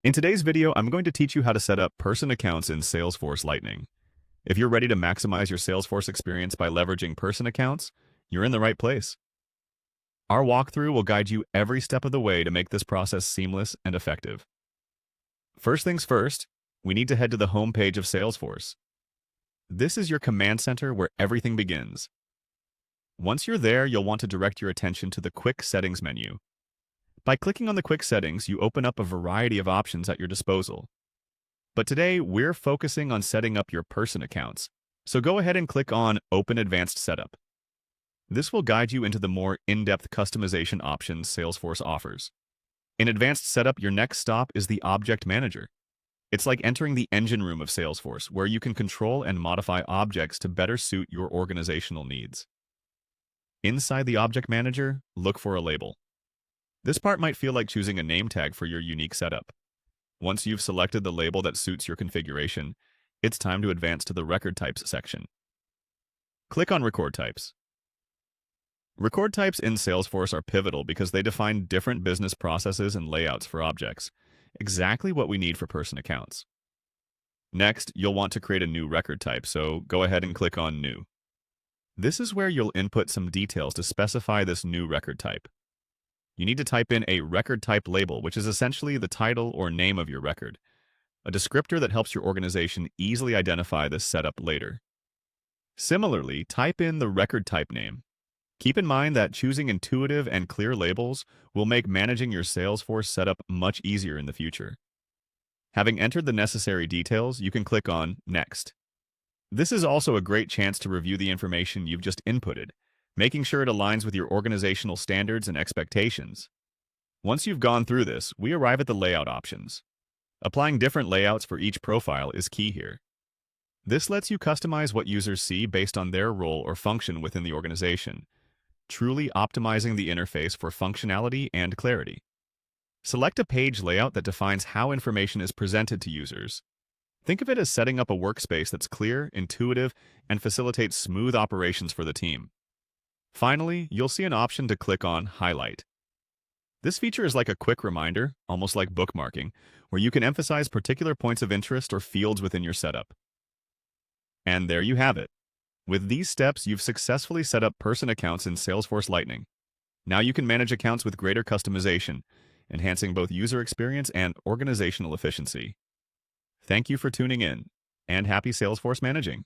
In today's video, I'm going to teach you how to set up person accounts in Salesforce Lightning. If you're ready to maximize your Salesforce experience by leveraging person accounts, you're in the right place. Our walkthrough will guide you every step of the way to make this process seamless and effective. First things first, we need to head to the home page of Salesforce. This is your command center where everything begins. Once you're there, you'll want to direct your attention to the Quick Settings menu. By clicking on the Quick Settings, you open up a variety of options at your disposal. But today, we're focusing on setting up your person accounts, so go ahead and click on Open Advanced Setup. This will guide you into the more in-depth customization options Salesforce offers. In Advanced Setup, your next stop is the Object Manager. It's like entering the engine room of Salesforce, where you can control and modify objects to better suit your organizational needs. Inside the Object Manager, look for a label. This part might feel like choosing a name tag for your unique setup. Once you've selected the label that suits your configuration, it's time to advance to the Record Types section. Click on Record Types. Record types in Salesforce are pivotal because they define different business processes and layouts for objects, exactly what we need for person accounts. Next, you'll want to create a new record type, so go ahead and click on New. This is where you'll input some details to specify this new record type. You need to type in a record type label, which is essentially the title or name of your record, a descriptor that helps your organization easily identify this setup later. Similarly, type in the record type name. Keep in mind that choosing intuitive and clear labels will make managing your Salesforce setup much easier in the future. Having entered the necessary details, you can click on Next. This is also a great chance to review the information you've just inputted, making sure it aligns with your organizational standards and expectations. Once you've gone through this, we arrive at the layout options. Applying different layouts for each profile is key here. This lets you customize what users see based on their role or function within the organization, truly optimizing the interface for functionality and clarity. Select a page layout that defines how information is presented to users. Think of it as setting up a workspace that's clear, intuitive, and facilitates smooth operations for the team. Finally, you'll see an option to click on Highlight. This feature is like a quick reminder, almost like bookmarking, where you can emphasize particular points of interest or fields within your setup. And there you have it. With these steps, you've successfully set up person accounts in Salesforce Lightning. Now you can manage accounts with greater customization, enhancing both user experience and organizational efficiency. Thank you for tuning in, and happy Salesforce managing.